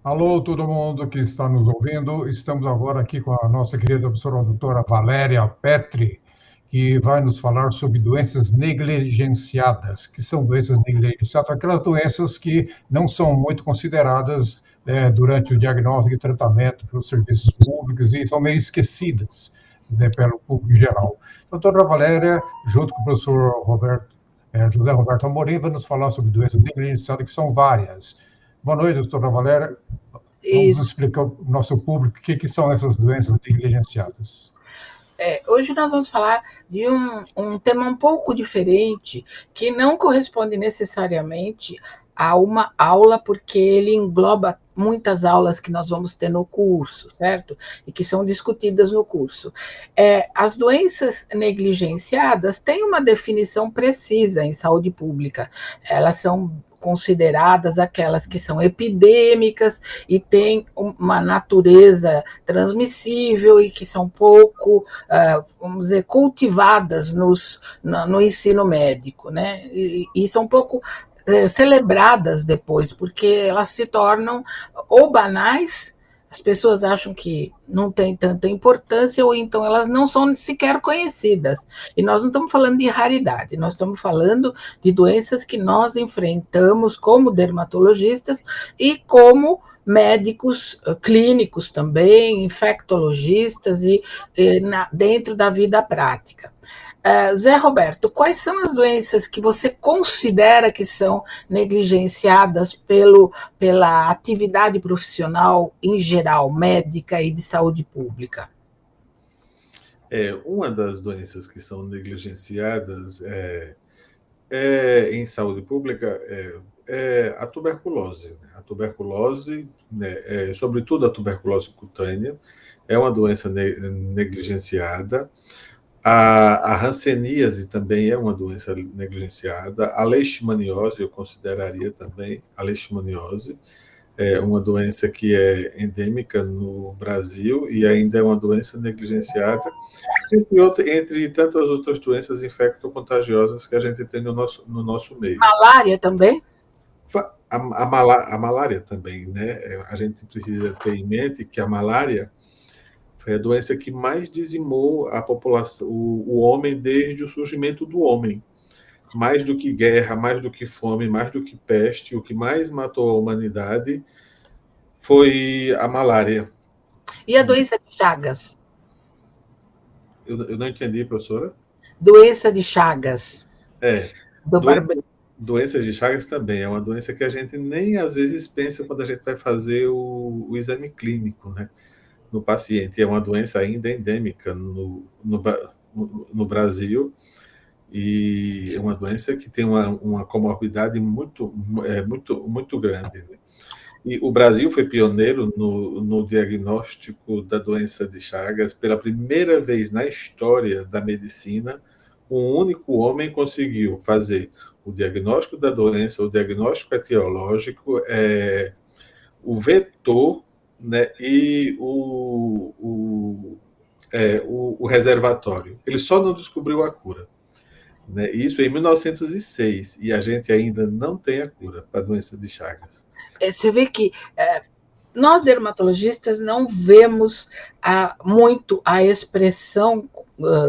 Alô, todo mundo que está nos ouvindo. Estamos agora aqui com a nossa querida professora doutora Valéria Petri, que vai nos falar sobre doenças negligenciadas. Que são doenças negligenciadas? Aquelas doenças que não são muito consideradas durante o diagnóstico e tratamento pelos serviços públicos e são meio esquecidas, né, pelo público em geral. Doutora Valéria, junto com o professor José Roberto Amorim, vai nos falar sobre doenças negligenciadas, que são várias. Boa noite, doutora Valéria. Vamos Isso. explicar ao nosso público o que são essas doenças negligenciadas. Hoje nós vamos falar de um tema um pouco diferente, que não corresponde necessariamente a uma aula, porque ele engloba muitas aulas que nós vamos ter no curso, certo? E que são discutidas no curso. As doenças negligenciadas têm uma definição precisa em saúde pública. Elas são consideradas aquelas que são epidêmicas e têm uma natureza transmissível e que são pouco, vamos dizer, cultivadas no ensino médico, né? E são pouco celebradas depois, porque elas se tornam ou banais, as pessoas acham que não tem tanta importância, ou então elas não são sequer conhecidas. E nós não estamos falando de raridade, nós estamos falando de doenças que nós enfrentamos como dermatologistas e como médicos clínicos também, infectologistas dentro da vida prática. Zé Roberto, quais são as doenças que você considera que são negligenciadas pela atividade profissional em geral, médica e de saúde pública? Uma das doenças que são negligenciadas em saúde pública é a tuberculose. A tuberculose, né, sobretudo a tuberculose cutânea, é uma doença negligenciada. A hanseníase também é uma doença negligenciada. A leishmaniose, eu consideraria também a leishmaniose. É uma doença que é endêmica no Brasil e ainda é uma doença negligenciada, entre tantas outras doenças infecto-contagiosas que a gente tem no nosso meio. Malária também? A malária também, né? A gente precisa ter em mente que a malária foi a doença que mais dizimou a população, o homem desde o surgimento do homem. Mais do que guerra, mais do que fome, mais do que peste, o que mais matou a humanidade foi a malária. E a doença de Chagas? Eu não entendi, professora. Doença de Chagas. Doença de Chagas também é uma doença que a gente nem às vezes pensa quando a gente vai fazer o exame clínico, né, no paciente. É uma doença ainda endêmica no Brasil e é uma doença que tem uma comorbidade muito grande, né? E o Brasil foi pioneiro no diagnóstico da doença de Chagas. Pela primeira vez na história da medicina, um único homem conseguiu fazer o diagnóstico da doença, o diagnóstico etiológico, o vetor, né, e o reservatório. Ele só não descobriu a cura, né? Isso em 1906, e a gente ainda não tem a cura para a doença de Chagas. Você vê que nós dermatologistas não vemos muito a expressão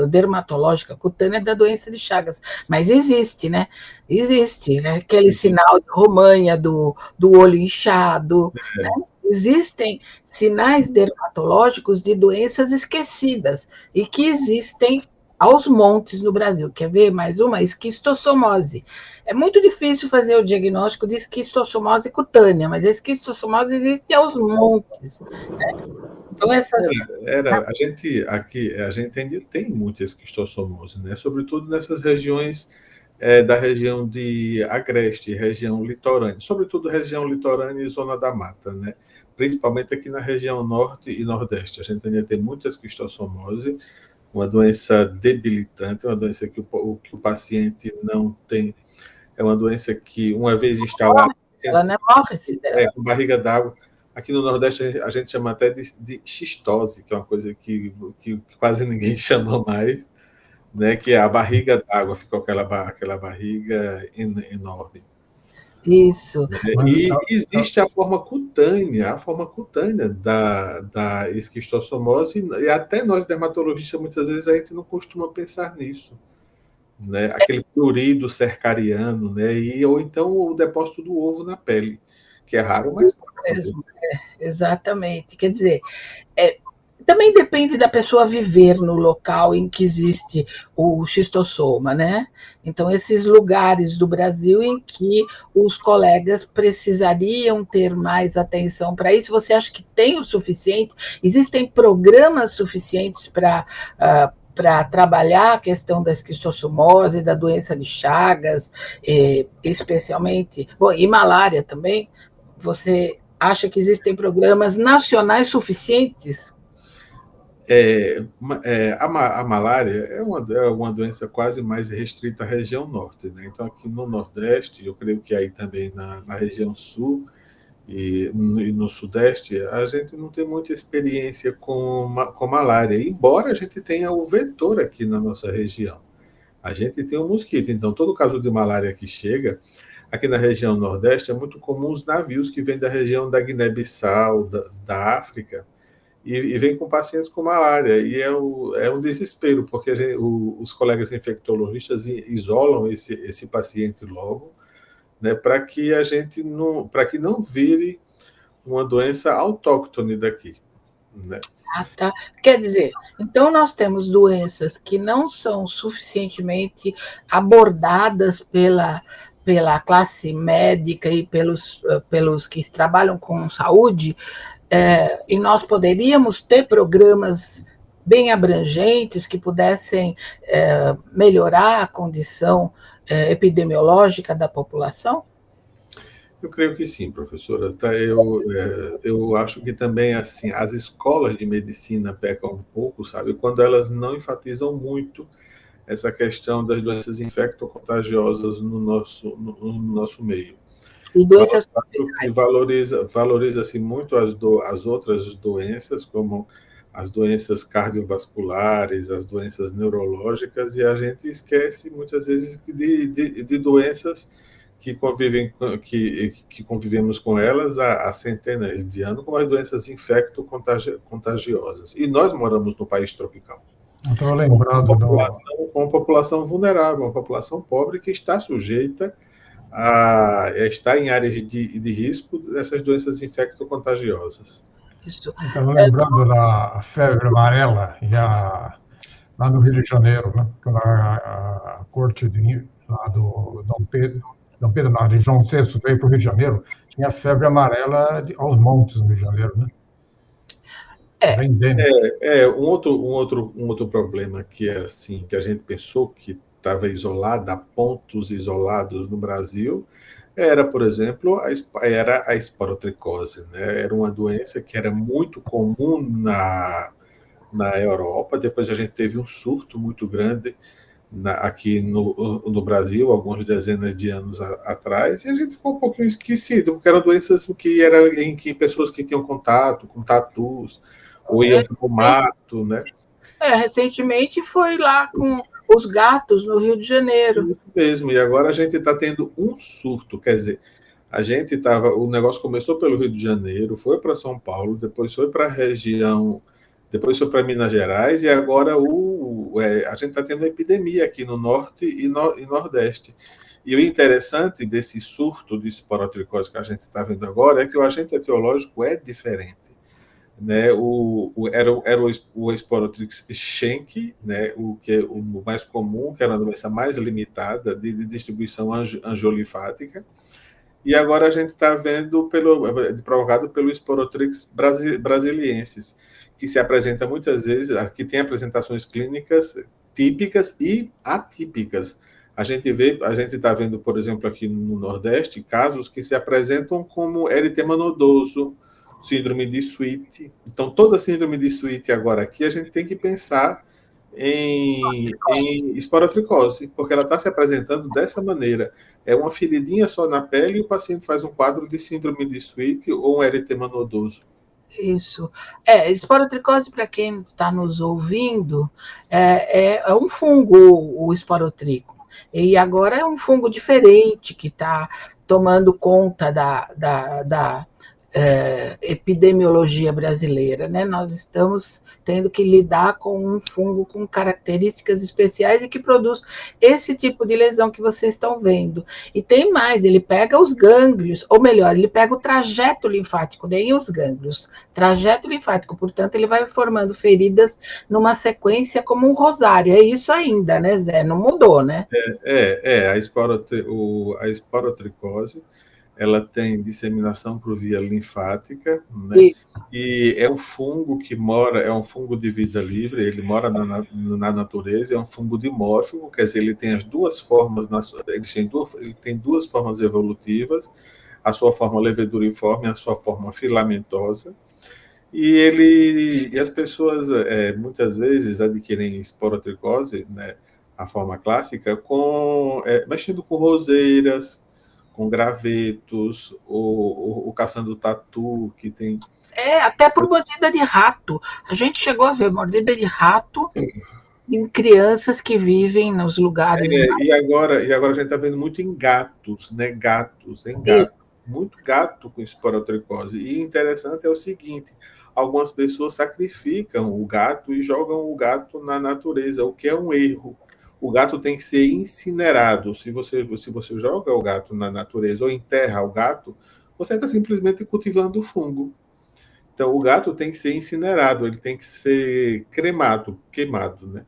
dermatológica cutânea da doença de Chagas, mas existe, né? Existe, né? Aquele sinal de romanha do olho inchado, né? Existem sinais dermatológicos de doenças esquecidas e que existem aos montes no Brasil. Quer ver mais uma? Esquistossomose. É muito difícil fazer o diagnóstico de esquistossomose cutânea, mas a esquistossomose existe aos montes. Né? Então, a gente ainda tem muita esquistossomose, né? Sobretudo nessas regiões da região de Agreste, região litorânea, sobretudo região litorânea e zona da mata, né? Principalmente aqui na região norte e nordeste. A gente ainda tem muita esquistossomose, uma doença debilitante, uma doença que o paciente não tem. É uma doença que, uma vez instalada, ela não morre-se dela. Com barriga d'água. Aqui no Nordeste a gente chama até de xistose, que é uma coisa que quase ninguém chama mais, né? Que é a barriga d'água, fica aquela barriga enorme. Isso. E existe a forma cutânea da esquistossomose, e até nós dermatologistas, muitas vezes, a gente não costuma pensar nisso. Né? Aquele prurido cercariano, né? Ou então o depósito do ovo na pele, que é raro, mas pode acontecer. Exatamente. Quer dizer, também depende da pessoa viver no local em que existe o xistossoma, né? Então, esses lugares do Brasil em que os colegas precisariam ter mais atenção para isso, você acha que tem o suficiente? Existem programas suficientes para trabalhar a questão da esquistossomose, da doença de Chagas, especialmente, bom, e malária também? Você acha que existem programas nacionais suficientes? A malária é uma doença quase mais restrita à região norte, né? Então, aqui no Nordeste, eu creio que aí também na região sul e no Sudeste, a gente não tem muita experiência com malária, embora a gente tenha o vetor aqui na nossa região. A gente tem o mosquito, então todo caso de malária que chega, aqui na região Nordeste, é muito comum os navios que vêm da região da Guiné-Bissau, da África, e vem com pacientes com malária, e é um desespero, porque os colegas infectologistas isolam esse paciente logo, né, para que não vire uma doença autóctone daqui, né? Tá. Quer dizer, então nós temos doenças que não são suficientemente abordadas pela classe médica e pelos que trabalham com saúde, e nós poderíamos ter programas bem abrangentes que pudessem melhorar a condição epidemiológica da população? Eu creio que sim, professora. Eu acho que também assim as escolas de medicina pecam um pouco, sabe, quando elas não enfatizam muito essa questão das doenças infectocontagiosas no nosso meio. E doenças que valoriza-se muito as outras doenças, como as doenças cardiovasculares, as doenças neurológicas, e a gente esquece muitas vezes de doenças que convivemos com elas há centenas de anos, como as doenças infecto-contagiosas. E nós moramos no país tropical. Estou lembrado com uma população vulnerável, uma população pobre que está sujeita a estar em áreas de risco dessas doenças infecto-contagiosas. Estou lembrando da febre amarela lá no Rio de Janeiro, né? Quando a corte lá do Dom Pedro, na região VI, veio para o Rio de Janeiro, tinha febre amarela aos montes no Rio de Janeiro, né? Um outro problema que é assim, que a gente pensou que estava isolado, a pontos isolados no Brasil, era, por exemplo, a esporotricose, né? Era uma doença que era muito comum na Europa. Depois a gente teve um surto muito grande aqui no Brasil, algumas dezenas de anos atrás, e a gente ficou um pouquinho esquecido, porque eram doenças em que pessoas que tinham contato com tatus, ou iam para o mato, né? Recentemente foi lá com os gatos no Rio de Janeiro. Isso mesmo, e agora a gente está tendo um surto, quer dizer, o negócio começou pelo Rio de Janeiro, foi para São Paulo, depois foi para a região, depois foi para Minas Gerais, e agora a gente está tendo uma epidemia aqui no Norte e Nordeste. E o interessante desse surto de esporotricose que a gente está vendo agora é que o agente etiológico é diferente. Né, era o Esporotrix schenck, né, o mais comum, que era uma doença mais limitada de distribuição angiolinfática, e agora a gente está vendo provocado pelo Esporotrix brasiliensis, que se apresenta muitas vezes, que tem apresentações clínicas típicas e atípicas. A gente está vendo, por exemplo, aqui no Nordeste, casos que se apresentam como eritema nodoso, síndrome de Sweet. Então, toda síndrome de Sweet agora aqui, a gente tem que pensar em esporotricose, porque ela está se apresentando dessa maneira. É uma feridinha só na pele e o paciente faz um quadro de síndrome de Sweet ou um eritema nodoso. Isso. Esporotricose, para quem está nos ouvindo, é um fungo, o esporotrico. E agora é um fungo diferente que está tomando conta da epidemiologia brasileira, né? Nós estamos tendo que lidar com um fungo com características especiais e que produz esse tipo de lesão que vocês estão vendo. E tem mais, ele pega os gânglios, ou melhor, ele pega o trajeto linfático, nem os gânglios, trajeto linfático, portanto, ele vai formando feridas numa sequência como um rosário. É isso ainda, né, Zé? Não mudou, né? A esporotricose, ela tem disseminação por via linfática, né? E é um fungo que mora, é um fungo de vida livre, ele mora na natureza, é um fungo dimórfico, quer dizer, ele tem as duas formas, ele tem duas formas evolutivas, a sua forma leveduriforme e a sua forma filamentosa, e as pessoas muitas vezes adquirem esporotricose, né, a forma clássica, mexendo com roseiras, com gravetos, ou caçando tatu, que tem... Até por mordida de rato. A gente chegou a ver mordida de rato em crianças que vivem nos lugares... E agora a gente está vendo muito em gatos, né? Gatos. Muito gato com esporotricose. E interessante é o seguinte, algumas pessoas sacrificam o gato e jogam o gato na natureza, o que é um erro. O gato tem que ser incinerado. Se você joga o gato na natureza ou enterra o gato, você está simplesmente cultivando o fungo. Então, o gato tem que ser incinerado, ele tem que ser queimado, né?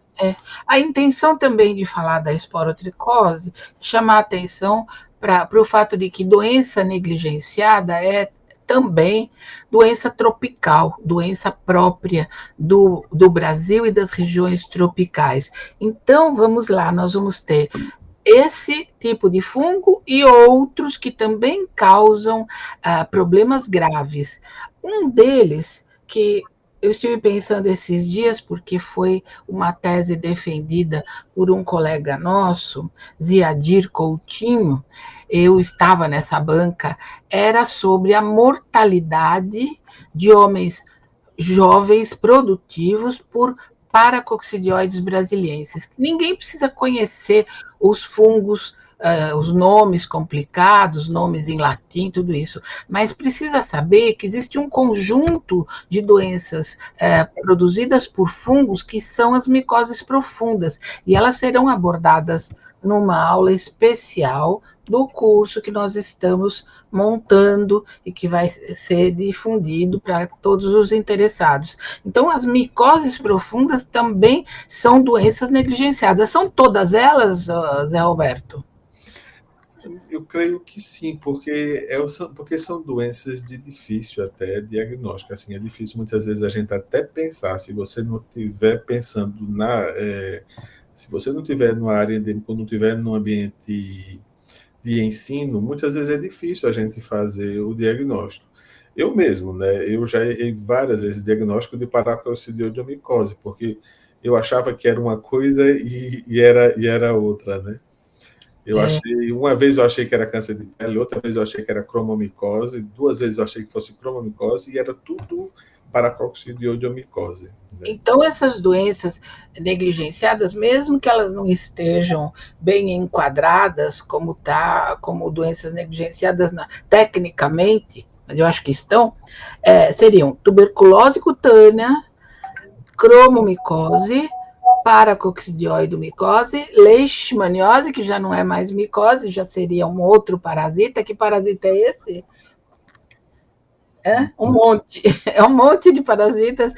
A intenção também de falar da esporotricose é chamar a atenção para o fato de que doença negligenciada é também doença tropical, doença própria do Brasil e das regiões tropicais. Então, vamos lá, nós vamos ter esse tipo de fungo e outros que também causam problemas graves. Um deles, que eu estive pensando esses dias, porque foi uma tese defendida por um colega nosso, Ziadir Coutinho, eu estava nessa banca, era sobre a mortalidade de homens jovens produtivos por paracoccidioides brasilienses. Ninguém precisa conhecer os fungos, os nomes complicados, nomes em latim, tudo isso, mas precisa saber que existe um conjunto de doenças produzidas por fungos que são as micoses profundas, e elas serão abordadas numa aula especial do curso que nós estamos montando e que vai ser difundido para todos os interessados. Então, as micoses profundas também são doenças negligenciadas. São todas elas, Zé Roberto? Eu creio que sim, porque são doenças de difícil até diagnóstico. Assim, é difícil muitas vezes a gente até pensar, se você não estiver pensando se você não estiver numa área endêmica ou não estiver num ambiente de ensino, muitas vezes é difícil a gente fazer o diagnóstico. Eu mesmo, né? Eu já errei várias vezes diagnóstico de paracoccidioidomicose, porque eu achava que era uma coisa e era outra, né? Uma vez eu achei que era câncer de pele, outra vez eu achei que era cromomicose, 2 vezes eu achei que fosse cromomicose e era tudo paracoccidioidomicose. Né? Então, essas doenças negligenciadas, mesmo que elas não estejam bem enquadradas como doenças negligenciadas tecnicamente, mas eu acho que estão, seriam tuberculose cutânea, cromomicose, paracoccidioidomicose, leishmaniose, que já não é mais micose, já seria um outro parasita. Que parasita é esse? Um monte de parasitas,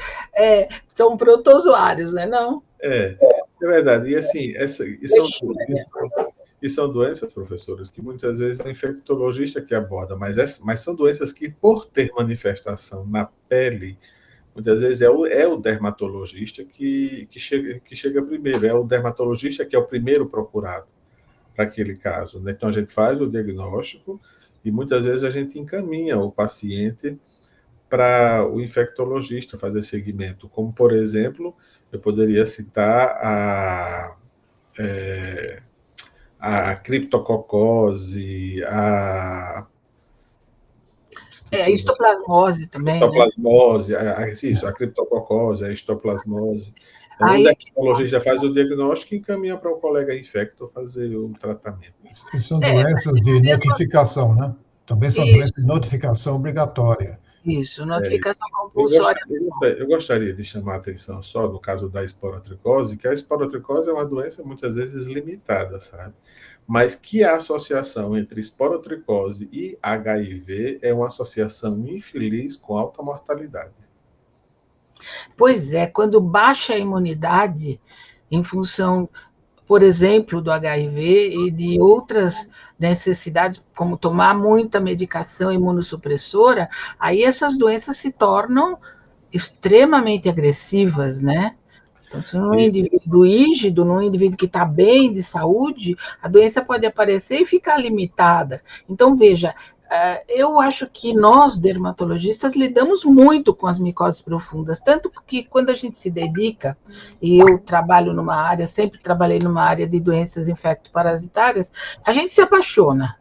são protozoários, né? Não? É verdade. E assim, são doenças, professores, que muitas vezes é o infectologista que aborda, mas são doenças que, por ter manifestação na pele, muitas vezes é o dermatologista que chega primeiro, é o dermatologista que é o primeiro procurado para aquele caso. Né? Então, a gente faz o diagnóstico e muitas vezes a gente encaminha o paciente para o infectologista fazer seguimento, como, por exemplo, eu poderia citar a criptococose, a histoplasmose também, histoplasmose, né? A criptococose, a histoplasmose. Então, Aí o é que dermatologista faz o diagnóstico e encaminha para o colega infecto fazer o tratamento. E são é, doenças de notificação, né? Também são isso, doenças de notificação obrigatória. isso, notificação Eu compulsória. gostaria, eu gostaria de chamar a atenção só no caso da esporotricose, que a esporotricose é uma doença muitas vezes limitada, sabe? Mas que a associação entre esporotricose e HIV é uma associação infeliz com alta mortalidade. Pois é, quando baixa a imunidade, em função, por exemplo, do HIV e de outras necessidades, como tomar muita medicação imunossupressora, aí essas doenças se tornam extremamente agressivas, né? Então, se num E, indivíduo rígido, num indivíduo que está bem de saúde, a doença pode aparecer e ficar limitada. Então, veja, eu acho que nós, dermatologistas, lidamos muito com as micoses profundas, tanto que quando a gente se dedica, e eu trabalho numa área, sempre trabalhei numa área de doenças infectoparasitárias, a gente se apaixona,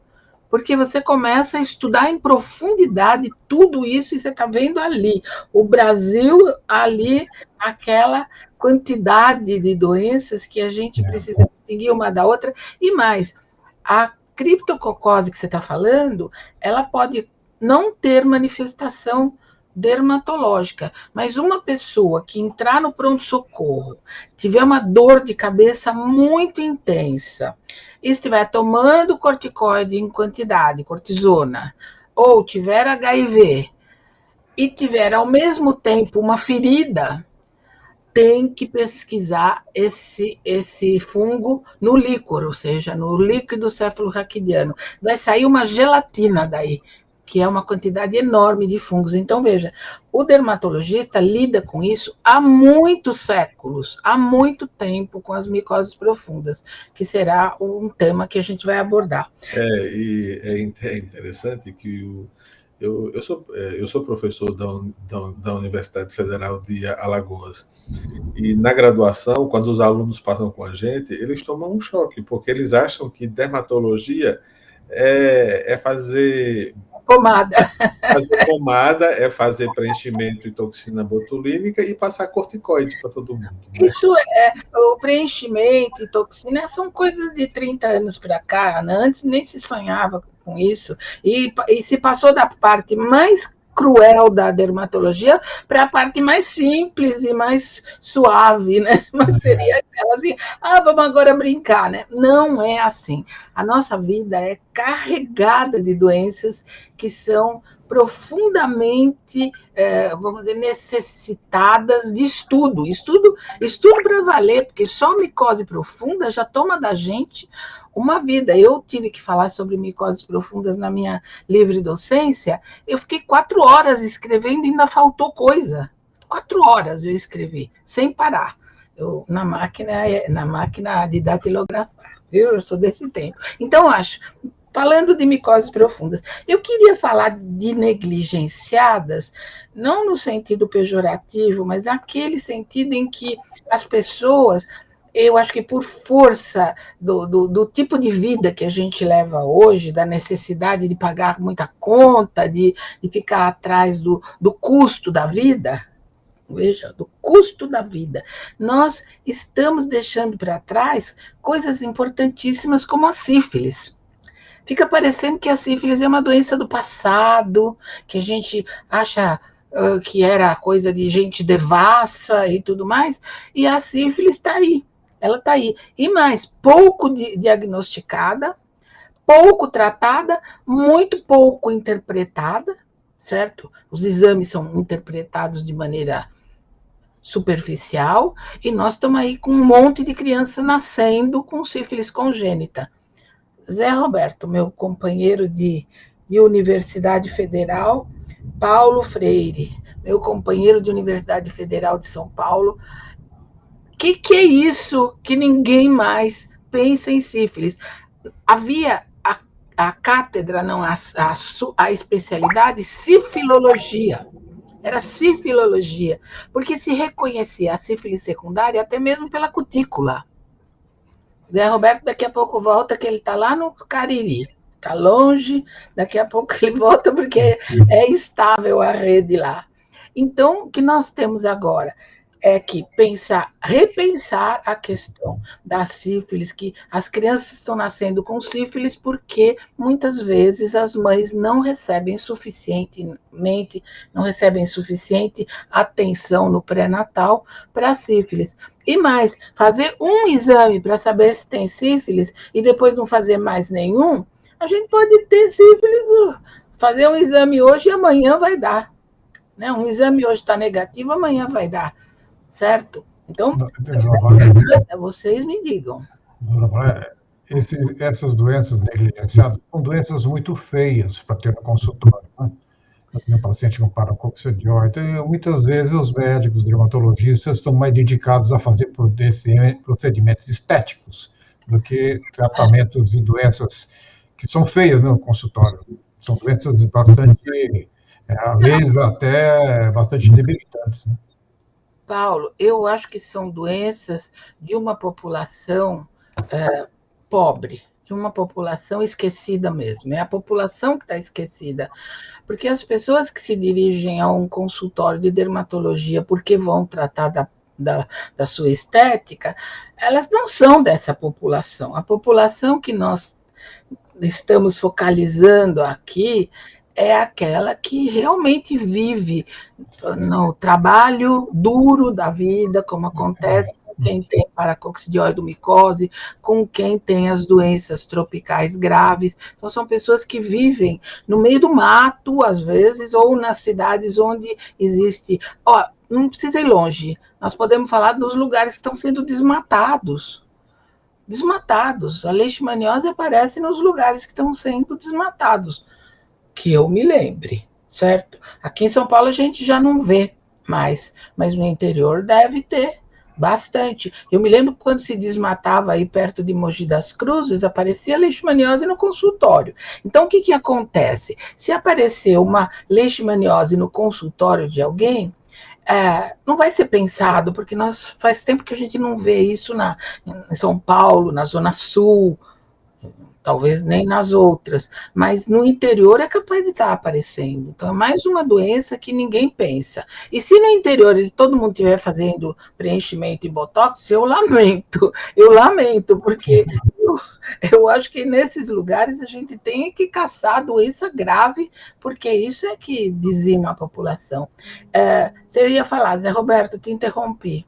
porque você começa a estudar em profundidade tudo isso e você está vendo ali, o Brasil ali, aquela quantidade de doenças que a gente precisa distinguir uma da outra, e mais, a criptococose que você está falando, ela pode não ter manifestação dermatológica, mas uma pessoa que entrar no pronto-socorro, tiver uma dor de cabeça muito intensa, e estiver tomando corticoide em quantidade, cortisona, ou tiver HIV, e tiver ao mesmo tempo uma ferida, tem que pesquisar esse fungo no líquor, ou seja, no líquido cefalorraquidiano. Vai sair uma gelatina daí, que é uma quantidade enorme de fungos. Então, veja, o dermatologista lida com isso há muitos séculos, há muito tempo, com as micoses profundas, que será um tema que a gente vai abordar. é interessante que eu sou professor da Universidade Federal de Alagoas. E na graduação, quando os alunos passam com a gente, eles tomam um choque, porque eles acham que dermatologia é fazer Pomada. pomada, é fazer preenchimento de toxina botulínica e passar corticoide para todo mundo, né? Isso é, o preenchimento e toxina são coisas de 30 anos para cá, né? Antes nem se sonhava com isso, e se passou da parte mais cruel da dermatologia para a parte mais simples e mais suave, né? Mas seria aquela assim, vamos agora brincar, né? Não é assim. A nossa vida é carregada de doenças que são profundamente, vamos dizer, necessitadas de estudo para valer, porque só micose profunda já toma da gente uma vida. Eu tive que falar sobre micoses profundas na minha livre docência, eu fiquei 4 horas escrevendo e ainda faltou coisa. 4 horas eu escrevi, sem parar. Na máquina de datilografar. Eu sou desse tempo. Então, acho, falando de micoses profundas, eu queria falar de negligenciadas, não no sentido pejorativo, mas naquele sentido em que as pessoas, eu acho que por força do tipo de vida que a gente leva hoje, da necessidade de pagar muita conta, de ficar atrás do custo da vida, veja, do custo da vida, nós estamos deixando para trás coisas importantíssimas como a sífilis. Fica parecendo que a sífilis é uma doença do passado, que a gente acha que era coisa de gente devassa e tudo mais, e a sífilis está aí, ela está aí. E mais, pouco diagnosticada, pouco tratada, muito pouco interpretada, certo? Os exames são interpretados de maneira superficial, e nós estamos aí com um monte de criança nascendo com sífilis congênita. Zé Roberto, meu companheiro de Universidade Federal, Paulo Freire, meu companheiro de Universidade Federal de São Paulo. Que é isso que ninguém mais pensa em sífilis? Havia a cátedra, não, a especialidade, sifilologia. Era sifilologia, porque se reconhecia a sífilis secundária até mesmo pela cutícula. Zé Roberto daqui a pouco volta, que ele está lá no Cariri. Está longe, daqui a pouco ele volta, porque é instável a rede lá. Então, o que nós temos agora? é que repensar a questão da sífilis, que as crianças estão nascendo com sífilis porque muitas vezes as mães não recebem suficiente atenção no pré-natal para a sífilis. E mais, fazer um exame para saber se tem sífilis e depois não fazer mais nenhum, a gente pode ter sífilis, fazer um exame hoje e amanhã vai dar. Né? Um exame hoje está negativo, amanhã vai dar. Certo? Então, vocês me digam. Essas doenças negligenciadas são doenças muito feias para ter no consultório. Né? Eu tenho um paciente com paracoccidioide, e muitas vezes os médicos, dermatologistas, estão mais dedicados a fazer procedimentos estéticos do que tratamentos de doenças que são feias no consultório. São doenças bastante, às vezes até bastante debilitantes. Né? Paulo, eu acho que são doenças de uma população pobre, de uma população esquecida mesmo. É a população que está esquecida. Porque as pessoas que se dirigem a um consultório de dermatologia porque vão tratar da sua estética, elas não são dessa população. A população que nós estamos focalizando aqui é aquela que realmente vive no trabalho duro da vida, como acontece com quem tem paracoccidioidomicose, com quem tem as doenças tropicais graves. Então, são pessoas que vivem no meio do mato, às vezes, ou nas cidades onde existe... não precisa ir longe, nós podemos falar dos lugares que estão sendo desmatados. A leishmaniose aparece nos lugares que estão sendo desmatados, que eu me lembre, certo? Aqui em São Paulo a gente já não vê mais, mas no interior deve ter bastante. Eu me lembro que quando se desmatava aí perto de Mogi das Cruzes, aparecia leishmaniose no consultório. Então, o que acontece? Se aparecer uma leishmaniose no consultório de alguém, não vai ser pensado, porque faz tempo que a gente não vê isso em São Paulo, na Zona Sul, talvez nem nas outras, mas no interior é capaz de estar aparecendo. Então, é mais uma doença que ninguém pensa. E se no interior todo mundo estiver fazendo preenchimento e botox, eu lamento, porque eu acho que nesses lugares a gente tem que caçar doença grave, porque isso é que dizima a população. Você ia falar, Zé Roberto, te interrompi.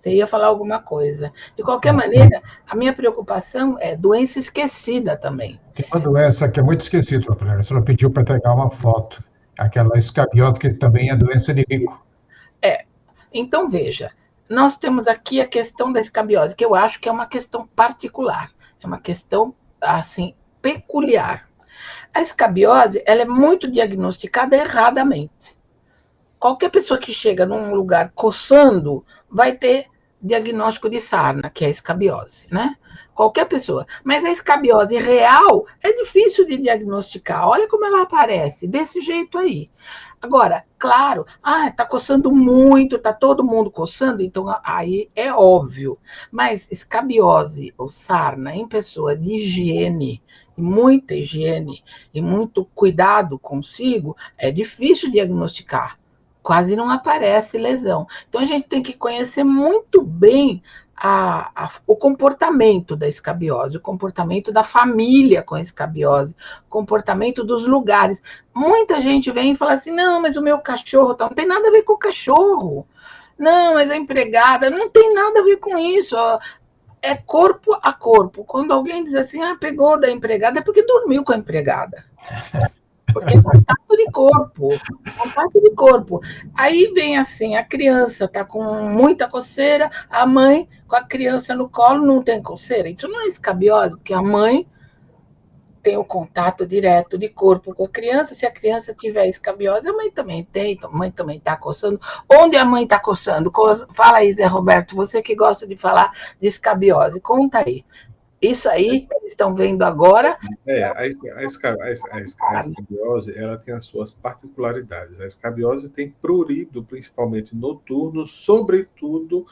Você ia falar alguma coisa. De qualquer maneira, a minha preocupação é doença esquecida também. Tem uma doença que é muito esquecida, Flávia. Você pediu para pegar uma foto. Aquela escabiose, que também é doença de rico. Então, veja, nós temos aqui a questão da escabiose, que eu acho que é uma questão particular. É uma questão, assim, peculiar. A escabiose, ela é muito diagnosticada erradamente. Qualquer pessoa que chega num lugar coçando vai ter diagnóstico de sarna, que é a escabiose, né? Qualquer pessoa. Mas a escabiose real é difícil de diagnosticar. Olha como ela aparece, desse jeito aí. Agora, claro, tá coçando muito, tá todo mundo coçando, então aí é óbvio. Mas escabiose ou sarna em pessoa de higiene, muita higiene e muito cuidado consigo, é difícil diagnosticar. Quase não aparece lesão. Então, a gente tem que conhecer muito bem o comportamento da escabiose, o comportamento da família com a escabiose, o comportamento dos lugares. Muita gente vem e fala assim, não, mas o meu cachorro não tem nada a ver com o cachorro. Não, mas a empregada, não tem nada a ver com isso. É corpo a corpo. Quando alguém diz assim, pegou da empregada, é porque dormiu com a empregada. Porque é contato de corpo. Aí vem assim, a criança está com muita coceira, a mãe com a criança no colo não tem coceira. Isso não é escabiose, porque a mãe tem o contato direto de corpo com a criança. Se a criança tiver escabiose, a mãe também tem, a mãe também está coçando. Onde a mãe está coçando? Fala aí, Zé Roberto, você que gosta de falar de escabiose, conta aí. Isso aí, eles estão vendo agora. A escabiose, ela tem as suas particularidades. A escabiose tem prurido, principalmente noturno, sobretudo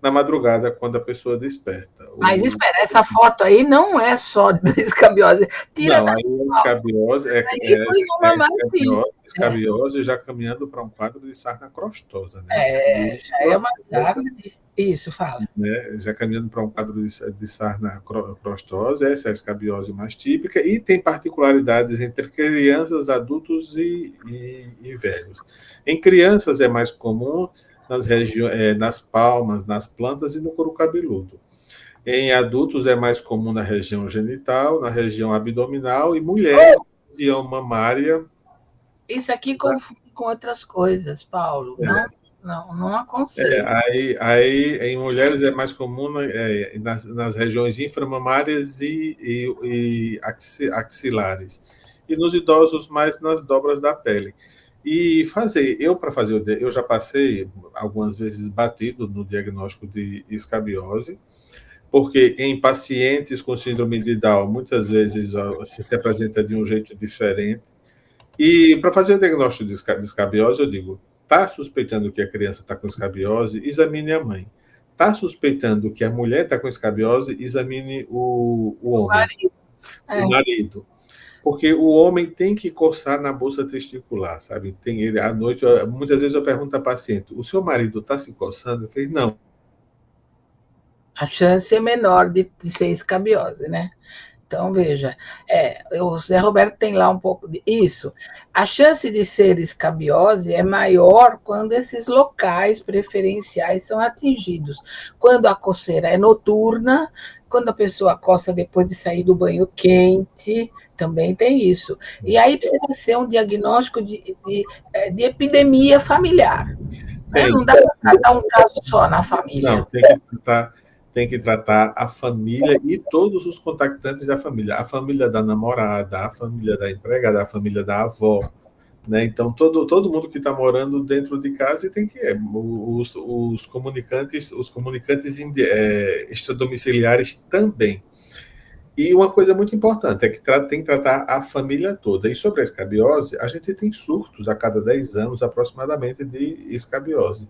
na madrugada, quando a pessoa desperta. Mas espera, essa foto aí não é só da escabiose. Tira Não, da aí a escabiose aí foi uma mais simples. escabiose já caminhando para um quadro de sarna crostosa, né? Já é uma sarna. Isso, fala. Né? Já caminhando para um quadro de sarna crostosa, essa é a escabiose mais típica, e tem particularidades entre crianças, adultos e velhos. Em crianças é mais comum nas palmas, nas plantas e no couro cabeludo. Em adultos é mais comum na região genital, na região abdominal, e mulheres na região mamária. Isso aqui confunde com outras coisas, Paulo. Não aconselho. Aí em mulheres é mais comum nas regiões inframamárias e axilares. E nos idosos, mais nas dobras da pele. E eu já passei algumas vezes batido no diagnóstico de escabiose, porque em pacientes com síndrome de Down, muitas vezes se apresenta de um jeito diferente. E para fazer o diagnóstico de escabiose, eu digo, está suspeitando que a criança está com escabiose, examine a mãe. Está suspeitando que a mulher está com escabiose, examine o homem, o marido. Porque o homem tem que coçar na bolsa testicular, sabe? À noite, muitas vezes eu pergunto à paciente, o seu marido está se coçando? Eu falei, não. A chance é menor de ser escabiose, né? Então, veja, o Zé Roberto tem lá um pouco disso. A chance de ser escabiose é maior quando esses locais preferenciais são atingidos. Quando a coceira é noturna, quando a pessoa coça depois de sair do banho quente, também tem isso. E aí precisa ser um diagnóstico de epidemia familiar. Né? Não dá para tratar um caso só na família. Não, tem que tratar a família e todos os contactantes da família. A família da namorada, a família da empregada, a família da avó. Né? Então, todo mundo que está morando dentro de casa tem que... os comunicantes extradomiciliares também. E uma coisa muito importante é que tem que tratar a família toda. E sobre a escabiose, a gente tem surtos a cada 10 anos aproximadamente de escabiose.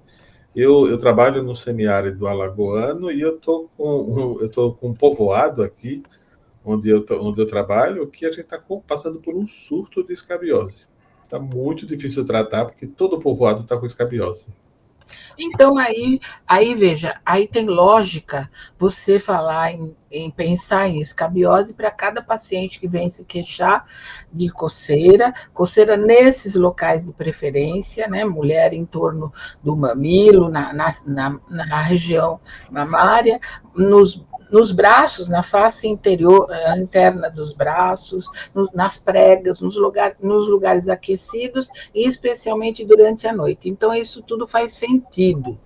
Eu trabalho no semiárido alagoano e eu tô com um povoado aqui, onde eu trabalho, que a gente está passando por um surto de escabiose. Está muito difícil tratar, porque todo o povoado está com escabiose. Então, aí veja, aí tem lógica você falar em pensar em escabiose para cada paciente que vem se queixar de coceira nesses locais de preferência, né? Mulher em torno do mamilo, na região mamária, nos braços, na face interna dos braços, nas pregas, nos lugares aquecidos, e especialmente durante a noite. Então, isso tudo faz sentido.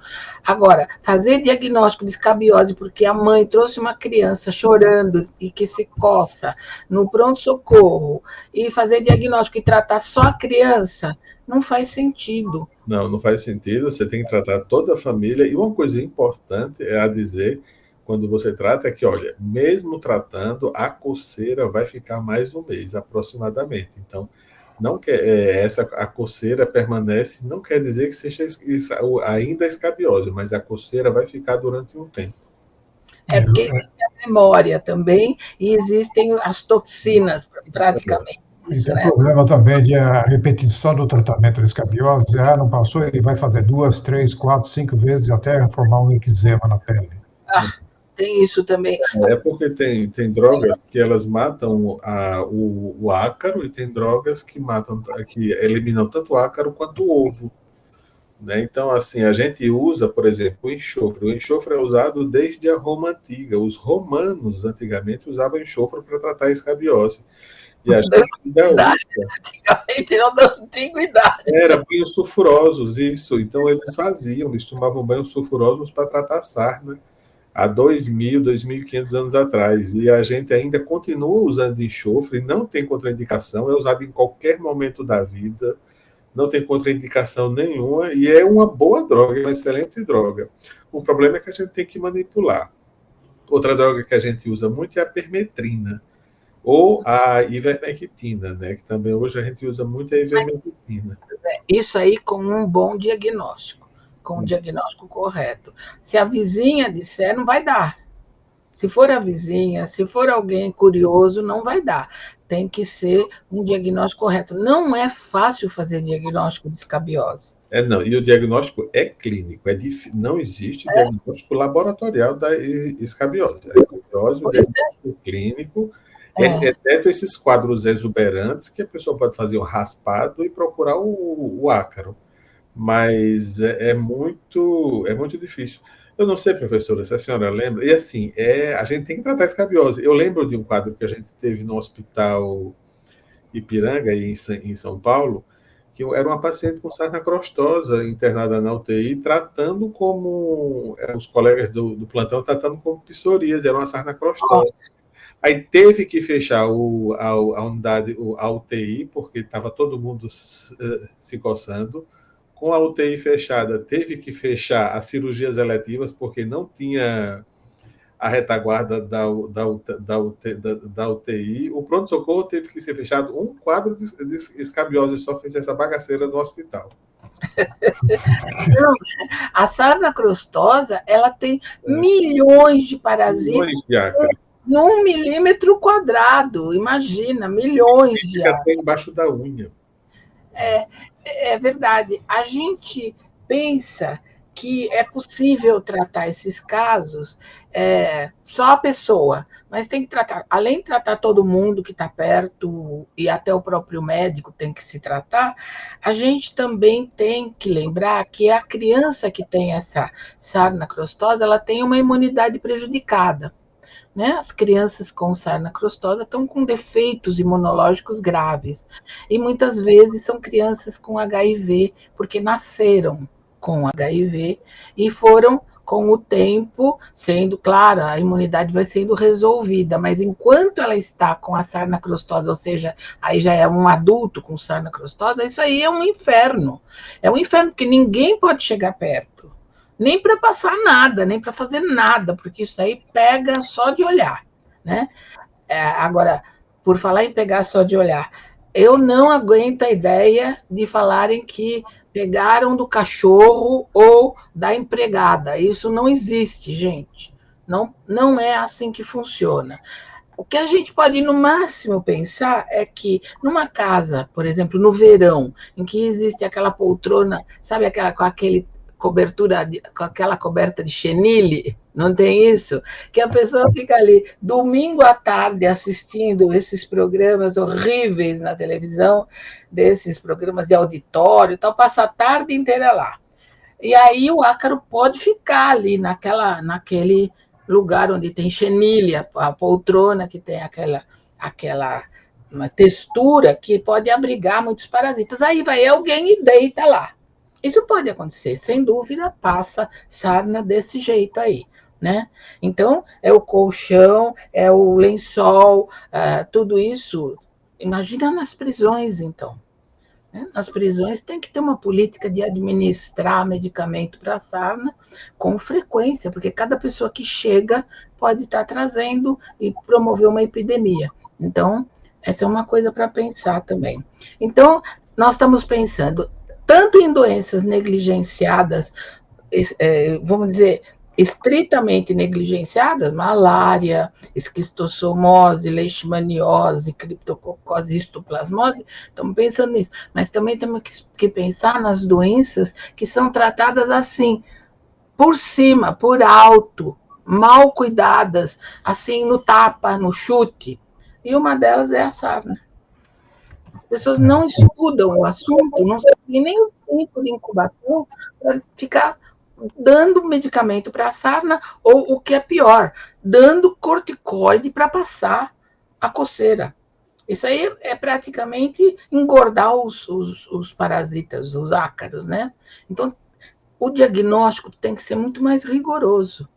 Agora, fazer diagnóstico de escabiose porque a mãe trouxe uma criança chorando e que se coça no pronto-socorro, e fazer diagnóstico e tratar só a criança, não faz sentido. Não faz sentido. Você tem que tratar toda a família. E uma coisa importante é a dizer, quando você trata, é que, olha, mesmo tratando, a coceira vai ficar mais um mês, aproximadamente. Então, a coceira permanece, não quer dizer que seja ainda escabiose, mas a coceira vai ficar durante um tempo. Porque existe a memória também, e existem as toxinas, praticamente. E tem problema também de a repetição do tratamento de escabiose. Não passou, ele vai fazer 2, 3, 4, 5 vezes até formar um eczema na pele. Tem isso também. É porque tem drogas que elas matam o ácaro, e tem drogas que eliminam tanto o ácaro quanto o ovo. Né? Então, assim, a gente usa, por exemplo, o enxofre. O enxofre é usado desde a Roma antiga. Os romanos, antigamente, usavam enxofre para tratar a escabiose. E a gente ainda usa. Antigamente, não da antiguidade. Era banhos sulfurosos, isso. Então, eles tomavam banhos sulfurosos para tratar a sarna há 2.000, 2.500 anos atrás. E a gente ainda continua usando enxofre, não tem contraindicação, é usado em qualquer momento da vida, não tem contraindicação nenhuma, e é uma boa droga, é uma excelente droga. O problema é que a gente tem que manipular. Outra droga que a gente usa muito é a permetrina, ou a ivermectina, né? Que também hoje a gente usa muito a ivermectina. Isso aí com um bom diagnóstico. com o diagnóstico correto. Se a vizinha disser, não vai dar. Se for a vizinha, se for alguém curioso, não vai dar. Tem que ser um diagnóstico correto. Não é fácil fazer diagnóstico de escabiose. Não, e o diagnóstico é clínico, não existe diagnóstico laboratorial da escabiose. A escabiose, o diagnóstico clínico, exceto esses quadros exuberantes, que a pessoa pode fazer um raspado e procurar o ácaro. Mas é muito difícil. Eu não sei, professora, se a senhora lembra, e assim, a gente tem que tratar a escabiose. Eu lembro de um quadro que a gente teve no Hospital Ipiranga, em São Paulo, que era uma paciente com sarna crostosa internada na UTI, tratando como os colegas do plantão tratando como psoríase, era uma sarna crostosa. Aí teve que fechar a unidade, a UTI, porque estava todo mundo se coçando. Com a UTI fechada, teve que fechar as cirurgias eletivas, porque não tinha a retaguarda da UTI. O pronto-socorro teve que ser fechado. Um quadro de escabiose só fez essa bagaceira no hospital. Não, a sarna crostosa, ela tem milhões de parasitas num milímetro quadrado. Imagina, milhões de ácaros. Fica até embaixo da unha. É verdade. A gente pensa que é possível tratar esses casos só a pessoa, mas tem que tratar, além de tratar todo mundo que está perto e até o próprio médico tem que se tratar, a gente também tem que lembrar que a criança que tem essa sarna crostosa, ela tem uma imunidade prejudicada. Né? As crianças com sarna crostosa estão com defeitos imunológicos graves. E muitas vezes são crianças com HIV, porque nasceram com HIV e foram, com o tempo, sendo, claro, a imunidade vai sendo resolvida, mas enquanto ela está com a sarna crostosa, ou seja, aí já é um adulto com sarna crostosa, isso aí é um inferno. É um inferno, porque ninguém pode chegar perto. Nem para passar nada, nem para fazer nada, porque isso aí pega só de olhar, né? Agora, por falar em pegar só de olhar, eu não aguento a ideia de falarem que pegaram do cachorro ou da empregada. Isso não existe, gente. Não é assim que funciona. O que a gente pode, no máximo, pensar é que numa casa, por exemplo, no verão, em que existe aquela poltrona, sabe, com aquela coberta de chenille, não tem isso? Que a pessoa fica ali domingo à tarde assistindo esses programas horríveis na televisão, desses programas de auditório, tal, passa a tarde inteira lá. E aí o ácaro pode ficar ali naquele lugar onde tem chenille, a poltrona que tem aquela uma textura que pode abrigar muitos parasitas. Aí vai alguém e deita lá. Isso pode acontecer, sem dúvida, passa sarna desse jeito aí, né? Então, é o colchão, é o lençol, tudo isso. Imagina nas prisões, então. Né? Nas prisões tem que ter uma política de administrar medicamento para sarna com frequência, porque cada pessoa que chega pode estar trazendo e promover uma epidemia. Então, essa é uma coisa para pensar também. Então, nós estamos pensando tanto em doenças negligenciadas, vamos dizer, estritamente negligenciadas, malária, esquistossomose, leishmaniose, criptococose, histoplasmose, estamos pensando nisso. Mas também temos que pensar nas doenças que são tratadas assim, por cima, por alto, mal cuidadas, assim, no tapa, no chute. E uma delas é a sarna. As pessoas não estudam o assunto, não sabem nem o tempo de incubação para ficar dando medicamento para a sarna, ou o que é pior, dando corticoide para passar a coceira. Isso aí é praticamente engordar os parasitas, os ácaros, né? Então, o diagnóstico tem que ser muito mais rigoroso.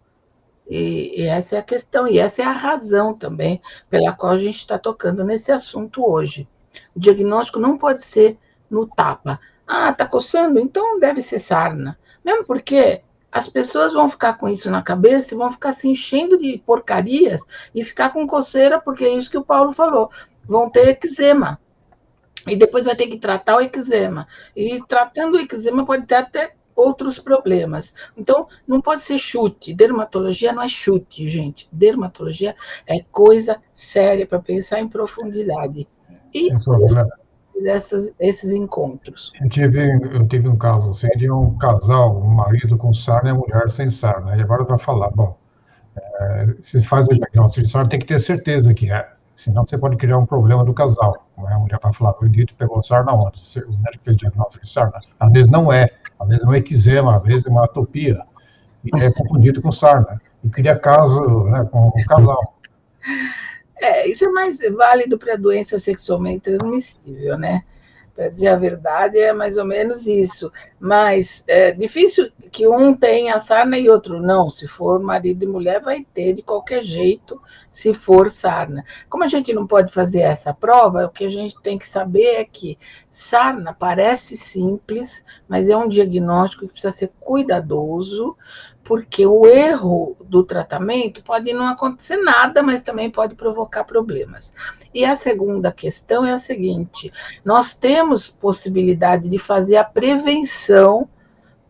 E essa é a questão, e essa é a razão também pela qual a gente está tocando nesse assunto hoje. O diagnóstico não pode ser no tapa. Está coçando? Então deve ser sarna. Mesmo porque as pessoas vão ficar com isso na cabeça e vão ficar se enchendo de porcarias e ficar com coceira, porque é isso que o Paulo falou. Vão ter eczema. E depois vai ter que tratar o eczema. E tratando o eczema pode ter até outros problemas. Então, não pode ser chute. Dermatologia não é chute, gente. Dermatologia é coisa séria para pensar em profundidade. E esses encontros. Eu tive um caso assim, de um casal, um marido com sarna e a mulher sem sarna. E agora vai falar, bom, se faz o diagnóstico de sarna, tem que ter certeza que é. Senão você pode criar um problema do casal. A mulher vai falar, o Edito pegou sarna onde? O médico fez diagnóstico de sarna. Às vezes não é. Às vezes é um eczema, às vezes é uma atopia. E é confundido com sarna. E cria caso, né, com o casal. Isso é mais válido para doença sexualmente transmissível, né? Para dizer a verdade, é mais ou menos isso. Mas é difícil que um tenha sarna e outro não. Se for marido e mulher, vai ter de qualquer jeito, se for sarna. Como a gente não pode fazer essa prova, o que a gente tem que saber é que sarna parece simples, mas é um diagnóstico que precisa ser cuidadoso, porque o erro do tratamento pode não acontecer nada, mas também pode provocar problemas. E a segunda questão é a seguinte: nós temos possibilidade de fazer a prevenção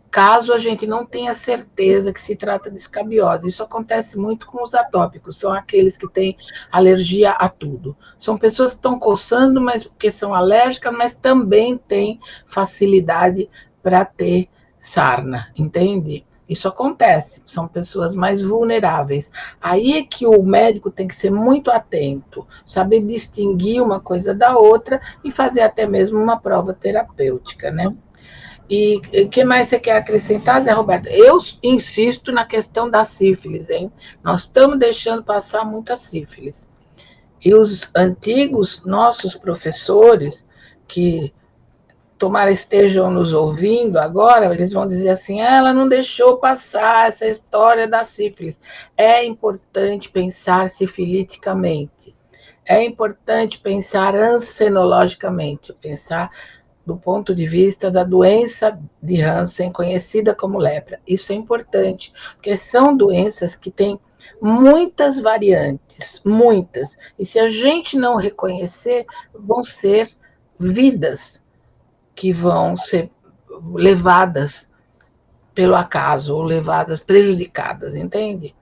caso a gente não tenha certeza que se trata de escabiose. Isso acontece muito com os atópicos, são aqueles que têm alergia a tudo. São pessoas que estão coçando, mas porque são alérgicas, mas também têm facilidade para ter sarna, entende? Isso acontece, são pessoas mais vulneráveis. Aí é que o médico tem que ser muito atento, saber distinguir uma coisa da outra e fazer até mesmo uma prova terapêutica, né? E o que mais você quer acrescentar, Zé Roberto? Eu insisto na questão da sífilis, hein? Nós estamos deixando passar muita sífilis. E os antigos nossos professores, que tomara estejam nos ouvindo agora, eles vão dizer assim, ela não deixou passar essa história da sífilis. É importante pensar sifiliticamente. É importante pensar ansenologicamente, pensar do ponto de vista da doença de Hansen, conhecida como lepra. Isso é importante, porque são doenças que têm muitas variantes, muitas. E se a gente não reconhecer, vão ser vidas que vão ser levadas pelo acaso, ou levadas, prejudicadas, entende?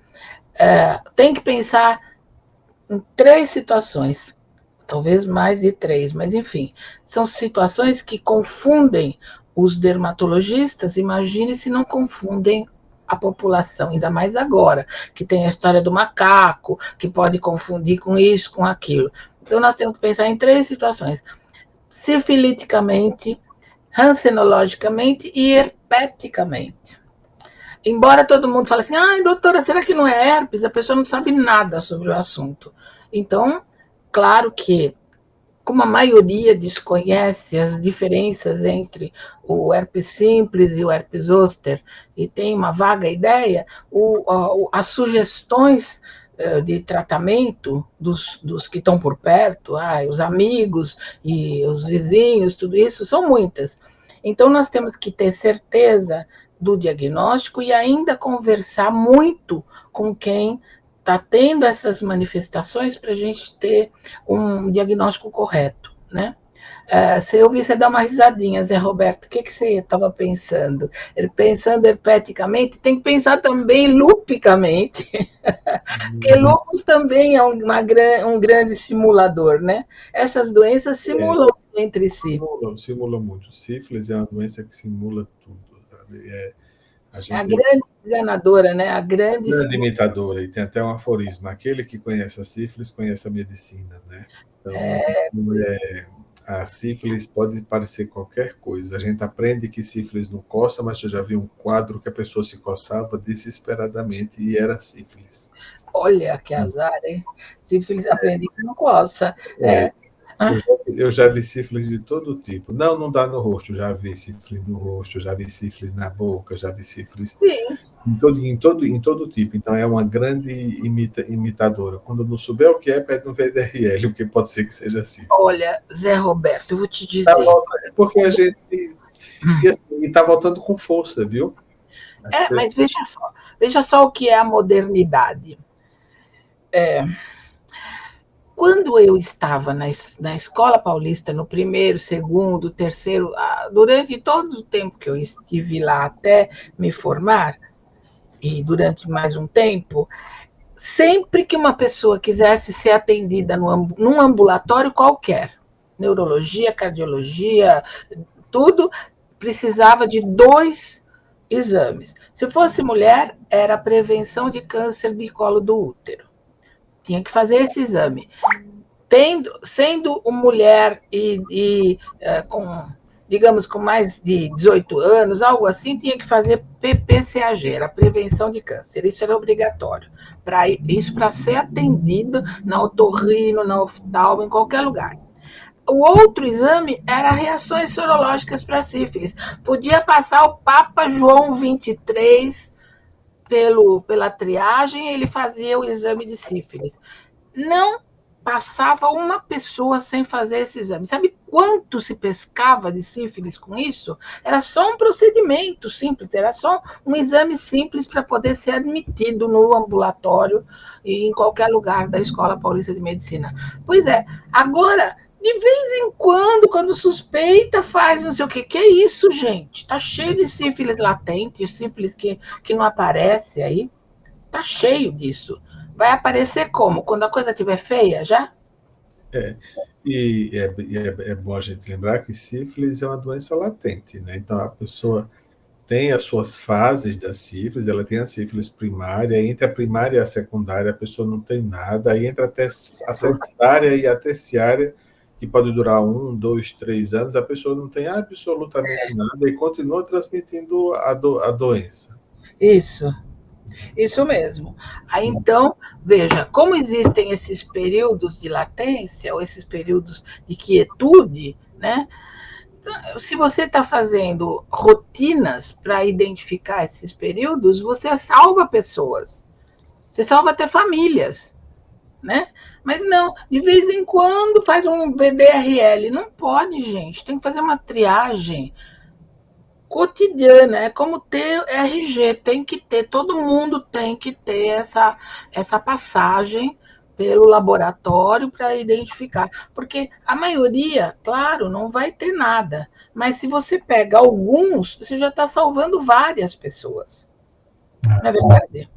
Tem que pensar em 3 situações, talvez mais de 3, mas enfim, são situações que confundem os dermatologistas, imagine se não confundem a população, ainda mais agora, que tem a história do macaco, que pode confundir com isso, com aquilo. Então nós temos que pensar em 3 situações: sifiliticamente, hansenologicamente e herpeticamente. Embora todo mundo fale assim, doutora, será que não é herpes? A pessoa não sabe nada sobre o assunto. Então, claro que, como a maioria desconhece as diferenças entre o herpes simples e o herpes zoster, e tem uma vaga ideia, as sugestões de tratamento dos que estão por perto, os amigos e os vizinhos, tudo isso, são muitas. Então, nós temos que ter certeza do diagnóstico e ainda conversar muito com quem está tendo essas manifestações para a gente ter um diagnóstico correto, né? Se eu ouvir você dar uma risadinha, Zé Roberto, o que você estava pensando? Pensando herpeticamente, tem que pensar também lupicamente, porque lúpus também é um grande simulador, né? Essas doenças simulam entre si. Simulam muito. Sífilis é uma doença que simula tudo, sabe? A grande enganadora, né? A grande imitadora, e tem até um aforismo: aquele que conhece a sífilis conhece a medicina, né? Então, a sífilis pode parecer qualquer coisa. A gente aprende que sífilis não coça, mas eu já vi um quadro que a pessoa se coçava desesperadamente e era sífilis. Olha que azar, hein? Sífilis aprendi que não coça. Eu já vi sífilis de todo tipo. Não dá no rosto. Já vi sífilis no rosto, já vi sífilis na boca, já vi sífilis em todo tipo. Então é uma grande imitadora. Quando não souber o que é, pede um VDRL, o que pode ser que seja sífilis. Olha, Zé Roberto, eu vou te dizer. Porque a gente está voltando com força, viu? Mas veja só o que é a modernidade. Quando eu estava na Escola Paulista, no primeiro, segundo, terceiro, durante todo o tempo que eu estive lá até me formar, e durante mais um tempo, sempre que uma pessoa quisesse ser atendida num ambulatório qualquer, neurologia, cardiologia, tudo, precisava de 2 exames. Se fosse mulher, era prevenção de câncer de colo do útero. Tinha que fazer esse exame. Sendo uma mulher digamos, com mais de 18 anos, algo assim, tinha que fazer PPCAG, era prevenção de câncer. Isso era obrigatório. Isso para ser atendido na otorrino, na oftalmo, em qualquer lugar. O outro exame era reações sorológicas para sífilis. Podia passar o Papa João 23 pela triagem, ele fazia o exame de sífilis. Não passava uma pessoa sem fazer esse exame. Sabe quanto se pescava de sífilis com isso? Era só um procedimento simples, era só um exame simples para poder ser admitido no ambulatório e em qualquer lugar da Escola Paulista de Medicina. Pois é, agora, de vez em quando suspeita, faz não sei o quê. Que é isso, gente? Tá cheio de sífilis latente, sífilis que não aparece aí. Tá cheio disso. Vai aparecer como? Quando a coisa estiver feia, já? E é bom a gente lembrar que sífilis é uma doença latente, né? Então, a pessoa tem as suas fases da sífilis, ela tem a sífilis primária, entre a primária e a secundária a pessoa não tem nada, aí entra até a secundária e a terciária, que pode durar 1, 2, 3 anos, a pessoa não tem absolutamente nada e continua transmitindo a doença. Isso mesmo. Aí, então, veja, como existem esses períodos de latência, ou esses períodos de quietude, né? Se você está fazendo rotinas para identificar esses períodos, você salva pessoas, você salva até famílias, né? Mas não, de vez em quando faz um VDRL. Não pode, gente, tem que fazer uma triagem cotidiana, é como ter RG, tem que ter, todo mundo tem que ter essa passagem pelo laboratório para identificar, porque a maioria, claro, não vai ter nada, mas se você pega alguns, você já está salvando várias pessoas, não é verdade?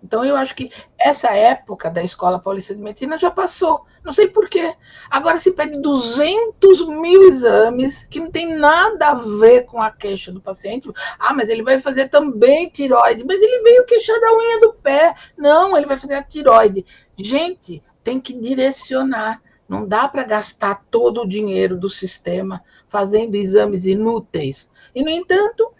Então, eu acho que essa época da Escola Paulista de Medicina já passou. Não sei por quê. Agora se pede 200 mil exames que não tem nada a ver com a queixa do paciente. Mas ele vai fazer também tireoide. Mas ele veio queixar da unha do pé. Não, ele vai fazer a tireoide. Gente, tem que direcionar. Não dá para gastar todo o dinheiro do sistema fazendo exames inúteis. E, no entanto,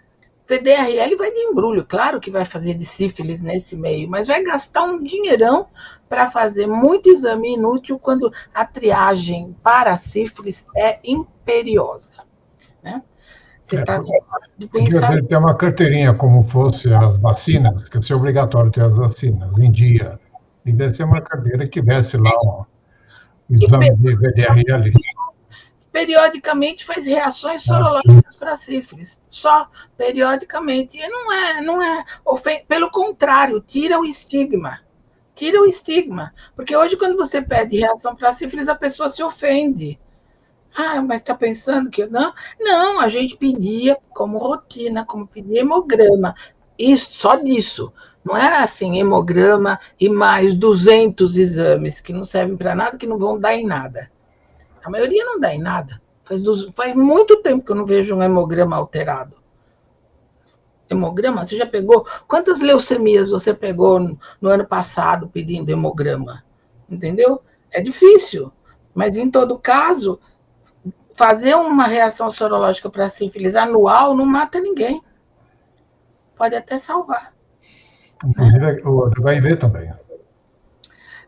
VDRL vai de embrulho, claro que vai fazer de sífilis nesse meio, mas vai gastar um dinheirão para fazer muito exame inútil quando a triagem para a sífilis é imperiosa. Né? Você está de pensar... Podia ter uma carteirinha como fosse as vacinas, que é obrigatório ter as vacinas em dia. E deve ser uma carteira que tivesse lá um exame de VDRL. Periodicamente faz reações sorológicas para sífilis, só periodicamente. E não é, pelo contrário, tira o estigma. Tira o estigma. Porque hoje, quando você pede reação para sífilis, a pessoa se ofende. Mas está pensando que não? Não, a gente pedia como rotina, como pedia hemograma. Isso, só disso. Não era assim, hemograma e mais 200 exames que não servem para nada, que não vão dar em nada. A maioria não dá em nada. Faz muito tempo que eu não vejo um hemograma alterado. Hemograma? Você já pegou? Quantas leucemias você pegou no ano passado pedindo hemograma? Entendeu? É difícil. Mas, em todo caso, fazer uma reação sorológica para sífilis anual não mata ninguém. Pode até salvar. Inclusive o HIV também.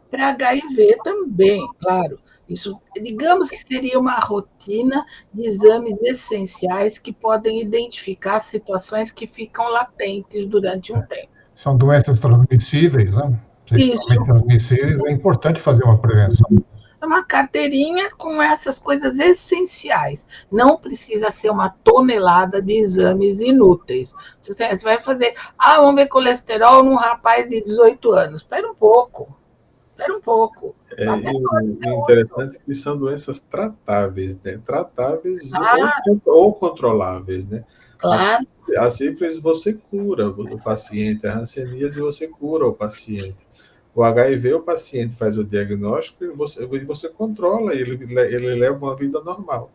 Para HIV também, claro. Isso, digamos que seria uma rotina de exames essenciais que podem identificar situações que ficam latentes durante um tempo. São doenças transmissíveis, né? Sexualmente transmissíveis, é importante fazer uma prevenção. É uma carteirinha com essas coisas essenciais. Não precisa ser uma tonelada de exames inúteis. Você vai fazer, vamos ver colesterol num rapaz de 18 anos. Espera um pouco. Espera um pouco. E o interessante é que são doenças tratáveis, né? Tratáveis ou controláveis, né? Claro. A sífilis você cura o paciente, a hanseníase você cura o paciente. O HIV, o paciente faz o diagnóstico e você controla, ele leva uma vida normal.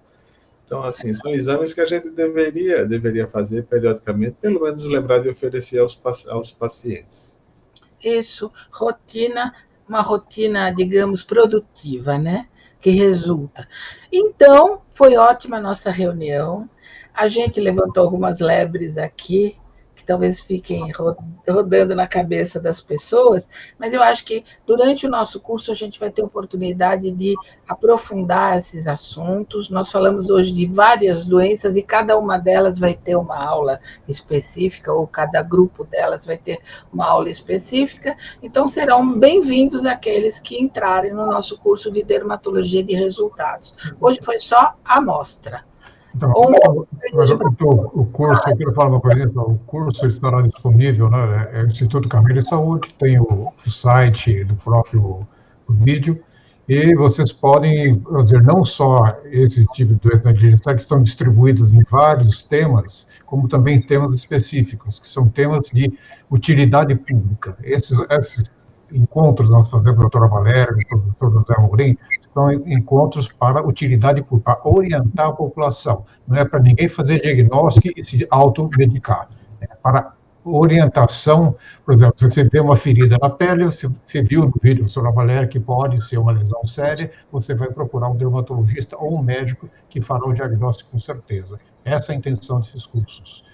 Então, assim, são exames que a gente deveria fazer periodicamente, pelo menos lembrar de oferecer aos pacientes. Isso, uma rotina, digamos, produtiva, né? Que resulta. Então, foi ótima a nossa reunião. A gente levantou algumas lebres aqui, que talvez fiquem rodando na cabeça das pessoas, mas eu acho que durante o nosso curso a gente vai ter oportunidade de aprofundar esses assuntos. Nós falamos hoje de várias doenças e cada uma delas vai ter uma aula específica, ou cada grupo delas vai ter uma aula específica. Então, serão bem-vindos aqueles que entrarem no nosso curso de dermatologia de resultados. Hoje foi só a amostra. Então, o curso, eu quero falar uma coisa, o curso estará disponível, né? É o Instituto Camilo de Saúde, tem o site do próprio vídeo, e vocês podem fazer não só esse tipo de doença negligenciada, que estão distribuídos em vários temas, como também temas específicos, que são temas de utilidade pública. Esses encontros nós fazemos com a doutora Valéria, com o professor José Amorim, são encontros para utilidade pública, para orientar a população. Não é para ninguém fazer diagnóstico e se automedicar. É para orientação. Por exemplo, se você vê uma ferida na pele, você viu no vídeo da doutora Valéria que pode ser uma lesão séria, você vai procurar um dermatologista ou um médico que fará o diagnóstico com certeza. Essa é a intenção desses cursos.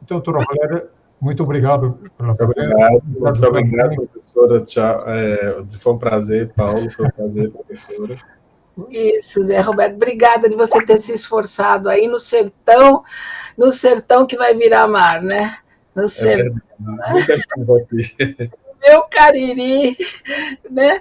Então, doutora Valéria, muito obrigado pela presença. Muito obrigado, professora. Tchau. Foi um prazer, Paulo. Foi um prazer, professora. Isso, Zé Roberto. Obrigada de você ter se esforçado aí no sertão que vai virar mar, né? No sertão. Muita chuva aqui. Meu Cariri, né?